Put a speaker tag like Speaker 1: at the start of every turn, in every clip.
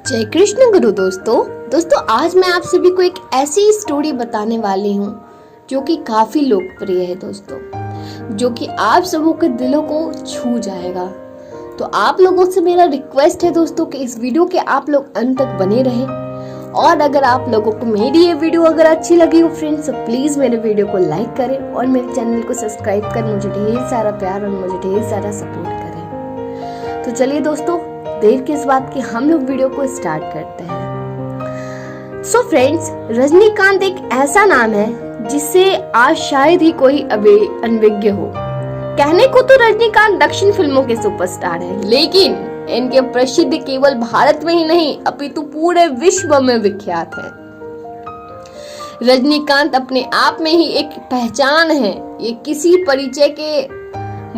Speaker 1: जय कृष्ण गुरु दोस्तों आज मैं आप सभी को एक ऐसी स्टोरी बताने वाली हूँ जो कि काफी लोकप्रिय है दोस्तों, जो कि आप सबों के दिलों को छू जाएगा। तो आप लोगों से मेरा रिक्वेस्ट है दोस्तों कि इस वीडियो के आप लोग अंत तक बने रहें। और अगर आप लोगों को मेरी ये वीडियो अगर अच्छी लगी हो फ्रेंड्स, तो प्लीज मेरे वीडियो को लाइक करें और मेरे चैनल को सब्सक्राइब कर मुझे ढेर सारा प्यार और मुझे ढेर सारा सपोर्ट करें। तो चलिए दोस्तों, देर किस बात की, हम लोग वीडियो को स्टार्ट करते हैं। सो फ्रेंड्स, रजनीकांत एक ऐसा नाम है जिससे आज शायद ही कोई अनभिज्ञ हो। कहने को तो रजनीकांत दक्षिण फिल्मों के सुपरस्टार हैं, लेकिन इनके प्रसिद्ध केवल भारत में ही नहीं अपितु पूरे विश्व में विख्यात है। रजनीकांत अपने आप में ही एक पहचान है, ये किसी परिचय के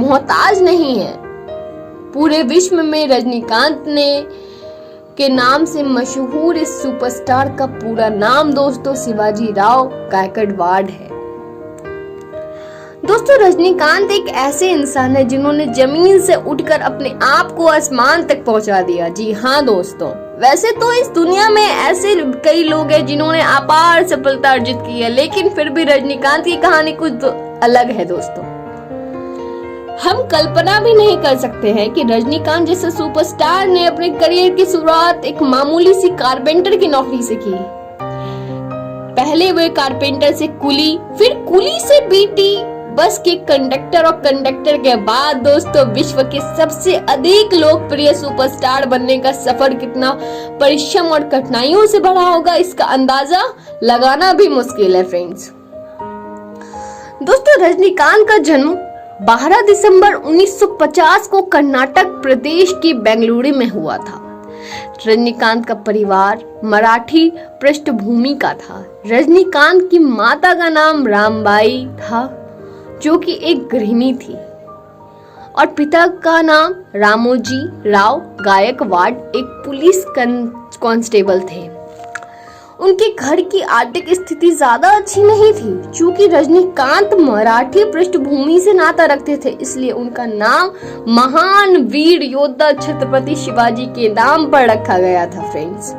Speaker 1: मोहताज नहीं है। पूरे विश्व में रजनीकांत के नाम से मशहूर इस सुपरस्टार का पूरा नाम दोस्तों शिवाजी राव गायकवाड़ है। दोस्तों, रजनीकांत एक ऐसे इंसान है जिन्होंने जमीन से उठकर अपने आप को आसमान तक पहुंचा दिया। जी हाँ दोस्तों, वैसे तो इस दुनिया में ऐसे कई लोग हैं जिन्होंने अपार सफलता अर्जित की है, लेकिन फिर भी रजनीकांत की कहानी कुछ अलग है दोस्तों। हम कल्पना भी नहीं कर सकते हैं कि रजनीकांत जैसे सुपरस्टार ने अपने करियर की शुरुआत एक मामूली सी कारपेंटर की नौकरी से की। पहले वे कारपेंटर से कुली, फिर कुली से बीटी, बस के कंडक्टर और कंडक्टर के बाद दोस्तों विश्व के सबसे अधिक लोकप्रिय सुपरस्टार बनने का सफर कितना परिश्रम और कठिनाइयों से भरा होगा, इसका अंदाजा लगाना भी मुश्किल है फ्रेंड्स। दोस्तों, रजनीकांत का जन्म 12 दिसंबर 1950 को कर्नाटक प्रदेश के बेंगलुरु में हुआ था। रजनीकांत का परिवार मराठी पृष्ठभूमि का था। रजनीकांत की माता का नाम रामबाई था, जो कि एक गृहिणी थी, और पिता का नाम रामोजी राव गायकवाड़ एक पुलिस कांस्टेबल थे। उनके घर की आर्थिक स्थिति ज्यादा अच्छी नहीं थी। चूंकि रजनीकांत मराठी पृष्ठभूमि से नाता रखते थे, इसलिए उनका नाम महान वीर योद्धा छत्रपति शिवाजी के नाम पर रखा गया था फ्रेंड्स।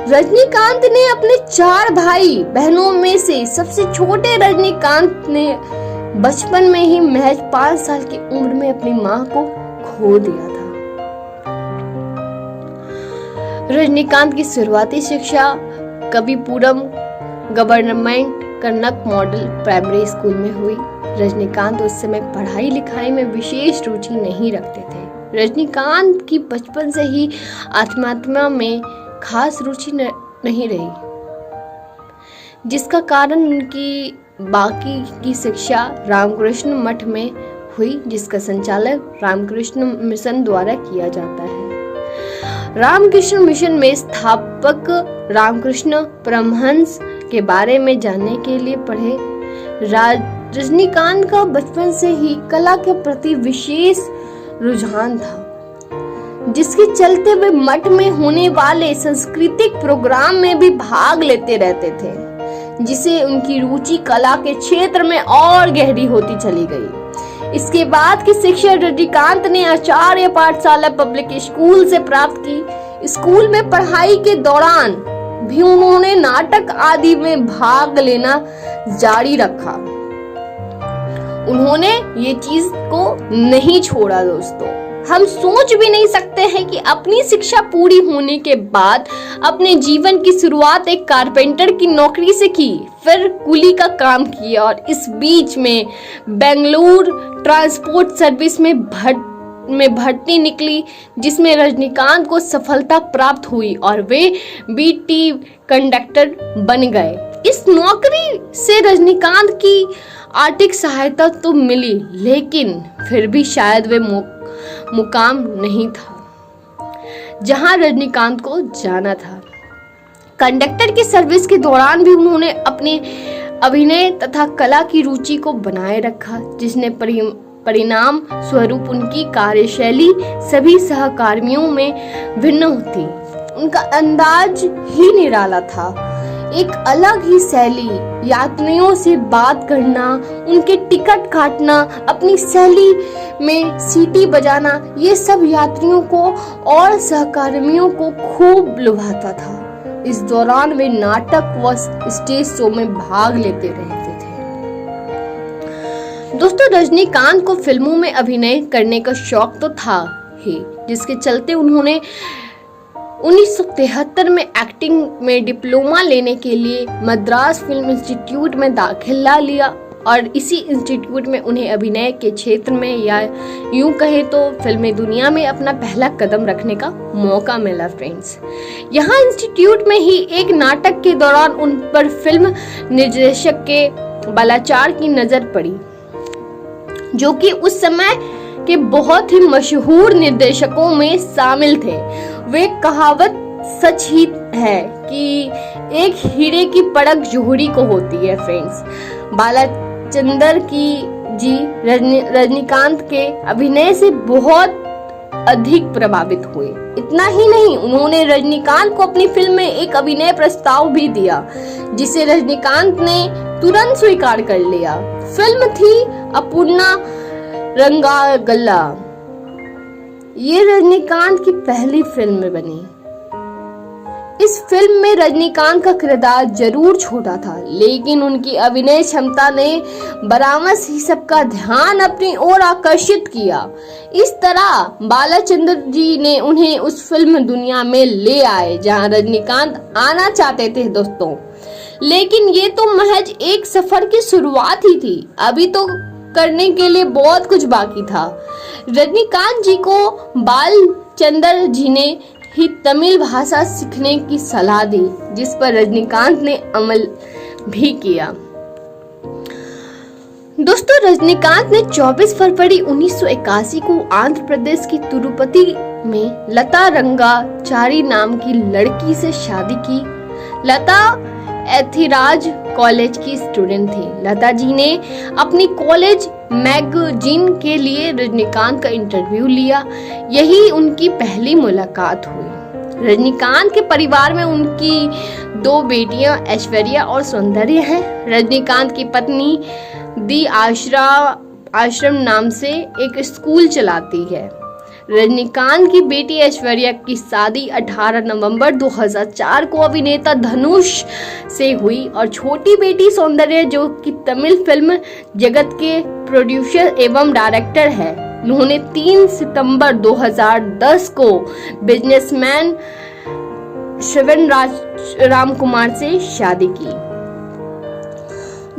Speaker 1: रजनीकांत ने अपने 4 भाई बहनों में से सबसे छोटे रजनीकांत ने बचपन में ही महज 5 साल की उम्र में अपनी मां को खो दिया था। रजनीकांत की शुरुआती शिक्षा कविपुरम गवर्नमेंट कनक मॉडल प्राइमरी स्कूल में हुई। रजनीकांत उस समय पढ़ाई लिखाई में विशेष रुचि नहीं रखते थे। रजनीकांत की बचपन से ही आध्यात्म में खास रुचि नहीं रही, जिसका कारण उनकी बाकी की शिक्षा रामकृष्ण मठ में हुई, जिसका संचालक रामकृष्ण मिशन द्वारा किया जाता है। रामकृष्ण मिशन में स्थापक रामकृष्ण परमहंस के बारे में जानने के लिए पढ़े। रजनीकांत का बचपन से ही कला के प्रति विशेष रुझान था, जिसके चलते वे मठ में होने वाले सांस्कृतिक प्रोग्राम में भी भाग लेते रहते थे, जिससे उनकी रुचि कला के क्षेत्र में और गहरी होती चली गई। इसके बाद की शिक्षा रजनीकांत ने आचार्य पाठशाला पब्लिक स्कूल से प्राप्त की। स्कूल में पढ़ाई के दौरान भी उन्होंने नाटक आदि में भाग लेना जारी रखा। उन्होंने ये चीज को नहीं छोड़ा दोस्तों। हम सोच भी नहीं सकते हैं कि अपनी शिक्षा पूरी होने के बाद अपने जीवन की शुरुआत एक कारपेंटर की नौकरी से की, फिर कुली का काम किया और इस बीच में बेंगलुरु ट्रांसपोर्ट सर्विस में भर्ती निकली, जिसमें रजनीकांत को सफलता प्राप्त हुई और वे बीटी कंडक्टर बन गए। इस नौकरी से रजनीकांत की आर्थिक सहायता तो मिली, लेकिन फिर भी शायद वे मुकाम नहीं था जहां रजनीकांत को जाना था। कंडक्टर की सर्विस के दौरान भी उन्होंने अपने अभिनय तथा कला की रुचि को बनाए रखा, जिसने परिणाम स्वरूप उनकी कार्यशैली सभी सहकर्मियों में भिन्न थी। उनका अंदाज ही निराला था। एक अलग ही शैली, यात्रियों से बात करना, उनके टिकट काटना, अपनी शैली में सीटी बजाना, ये सब यात्रियों को और सहकर्मियों को खूब लुभाता था। इस दौरान वे नाटक व स्टेज शो में भाग लेते रहते थे। दोस्तों, रजनीकांत को फिल्मों में अभिनय करने का शौक तो था ही, जिसके चलते उन्होंने 1973 में एक्टिंग में डिप्लोमा लेने के लिए मद्रास फिल्म इंस्टीट्यूट में दाखिला लिया और इसी इंस्टीट्यूट में उन्हें अभिनय के क्षेत्र में, या यूं कहें तो फिल्मी दुनिया में, अपना पहला कदम रखने का मौका मिला फ्रेंड्स। यहाँ इंस्टीट्यूट में ही एक नाटक के दौरान उन पर फिल्म निर्देशक के बालाचार की नजर पड़ी, जो कि उस समय के बहुत ही मशहूर निर्देशकों में शामिल थे। वे कहावत सच ही है कि एक हीरे की परख जोहरी को होती है फ्रेंड्स। बालाचंदर की जी रजनीकांत के अभिनय से बहुत अधिक प्रभावित हुए। इतना ही नहीं, उन्होंने रजनीकांत को अपनी फिल्म में एक अभिनय प्रस्ताव भी दिया, जिसे रजनीकांत ने तुरंत स्वीकार कर लिया। फिल्म थी अपूर्णा रंगागल्ला। ये रजनीकांत की पहली फिल्म बनी। इस फिल्म में रजनीकांत का किरदार जरूर छोटा था, लेकिन उनकी अभिनय क्षमता ने बरामस ही सबका ध्यान अपनी ओर आकर्षित किया। इस तरह बालाचंद्र जी ने उन्हें उस फिल्म दुनिया में ले आए जहां रजनीकांत आना चाहते थे दोस्तों। लेकिन ये तो महज एक सफर की शुरुआत ही थी, अभी तो करने के लिए बहुत कुछ बाकी था। रजनीकांत जी को बालचंद्र जी ने ही तमिल भाषा सीखने की सलाह दी, जिस पर रजनीकांत ने अमल भी किया। दोस्तों, रजनीकांत ने 24 फरवरी 1981 को आंध्र प्रदेश की तिरुपति में लता रंगाचारी नाम की लड़की से शादी की। लता एथिराज कॉलेज की स्टूडेंट थी। लता जी ने अपनी कॉलेज मैगजीन के लिए रजनीकांत का इंटरव्यू लिया। यही उनकी पहली मुलाकात हुई। रजनीकांत के परिवार में उनकी 2 बेटियां ऐश्वर्या और सौंदर्य हैं। रजनीकांत की पत्नी दी आश्रम नाम से एक स्कूल चलाती है। रजनीकांत की बेटी ऐश्वर्या की शादी 18 नवंबर 2004 को अभिनेता धनुष से हुई और छोटी बेटी सौंदर्य, जो कि तमिल फिल्म जगत के प्रोड्यूसर एवं डायरेक्टर है, उन्होंने 3 सितंबर 2010 को बिजनेसमैन श्रवण राम कुमार से शादी की।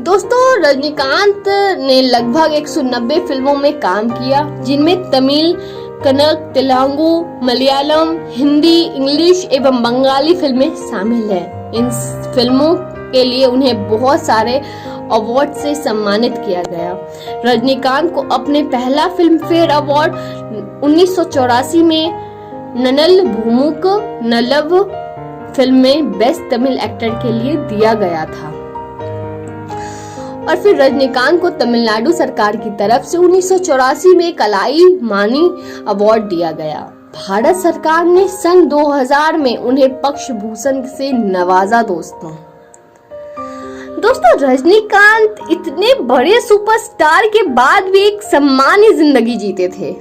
Speaker 1: दोस्तों, रजनीकांत ने लगभग 190 फिल्मों में काम किया, जिनमें तमिल, कन्नड़, तेलुगु, मलयालम, हिंदी, इंग्लिश एवं बंगाली फिल्में शामिल हैं। इन फिल्मों के लिए उन्हें बहुत सारे अवार्ड से सम्मानित किया गया। रजनीकांत को अपने पहला फिल्म फेयर अवार्ड 1984 में नन्नल भूमुक नल्लव फिल्म में बेस्ट तमिल एक्टर के लिए दिया गया था। और फिर रजनीकांत को तमिलनाडु सरकार की तरफ से 1984 में कलाई मानी अवार्ड दिया गया। भारत सरकार ने सन 2000 में उन्हें पद्म भूषण से नवाजा। दोस्तों, रजनीकांत इतने बड़े सुपरस्टार के बाद भी एक सम्मानी जिंदगी जीते थे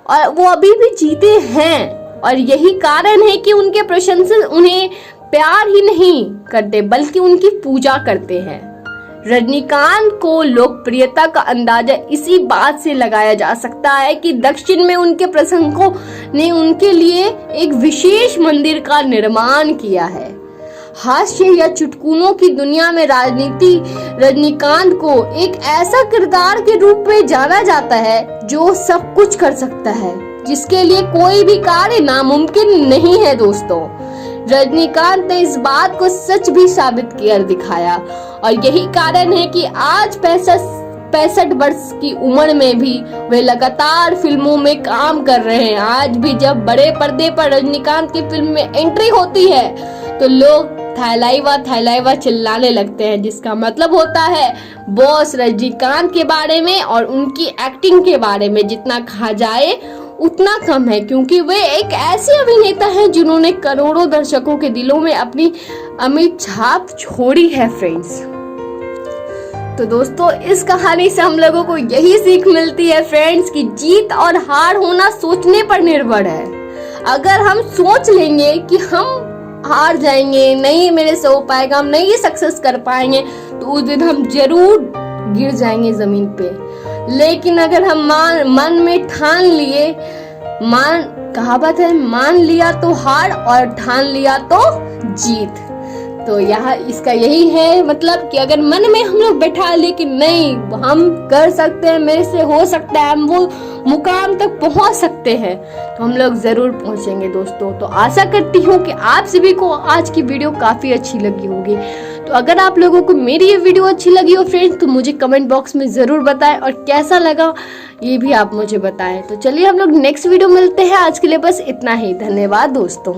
Speaker 1: और वो अभी भी जीते हैं। और यही कारण है कि उनके प्रशंसक उन्हें प्यार ही नहीं करते बल्कि उनकी पूजा करते हैं। रजनीकांत को लोकप्रियता का अंदाजा इसी बात से लगाया जा सकता है कि दक्षिण में उनके प्रशंसकों ने उनके लिए एक विशेष मंदिर का निर्माण किया है। हास्य या चुटकुलों की दुनिया में रजनीकांत को एक ऐसा किरदार के रूप में जाना जाता है जो सब कुछ कर सकता है, जिसके लिए कोई भी कार्य नामुमकिन नहीं है। दोस्तों, रजनीकांत ने इस बात को सच भी साबित कर दिखाया और यही कारण है कि आज 65 वर्ष की उम्र में भी वे लगातार फिल्मों में काम कर रहे हैं। आज भी जब बड़े पर्दे पर रजनीकांत की फिल्म में एंट्री होती है तो लोग थैलाइवा चिल्लाने लगते हैं, जिसका मतलब होता है बॉस। रजनीकांत के बारे में और उनकी एक्टिंग के बारे में जितना कहा जाए उतना कम है, क्योंकि वे एक ऐसे अभिनेता हैं जिन्होंने करोड़ों दर्शकों के दिलों में अपनी अमिट छाप छोड़ी है फ्रेंड्स। तो दोस्तों, इस कहानी से हम लोगों को यही सीख मिलती है फ्रेंड्स कि जीत और हार होना सोचने पर निर्भर है। अगर हम सोच लेंगे कि हम हार जाएंगे, नहीं मेरे से हो पाएगा, हम नहीं सक्सेस कर पाएंगे, तो उस दिन हम जरूर गिर जाएंगे जमीन पे। लेकिन अगर हम मन में ठान लिए, कहावत है, मान लिया तो हार और ठान लिया तो जीत। तो यहाँ इसका यही है मतलब कि अगर मन में हम लोग बैठा ले कि नहीं हम कर सकते हैं, मेरे से हो सकता है, हम वो मुकाम तक पहुंच सकते हैं, तो हम लोग जरूर पहुंचेंगे दोस्तों। तो आशा करती हूँ कि आप सभी को आज की वीडियो काफी अच्छी लगी होगी। तो अगर आप लोगों को मेरी ये वीडियो अच्छी लगी हो फ्रेंड्स, तो मुझे कमेंट बॉक्स में जरूर बताएं, और कैसा लगा ये भी आप मुझे बताएं। तो चलिए हम लोग नेक्स्ट वीडियो मिलते हैं, आज के लिए बस इतना ही। धन्यवाद दोस्तों।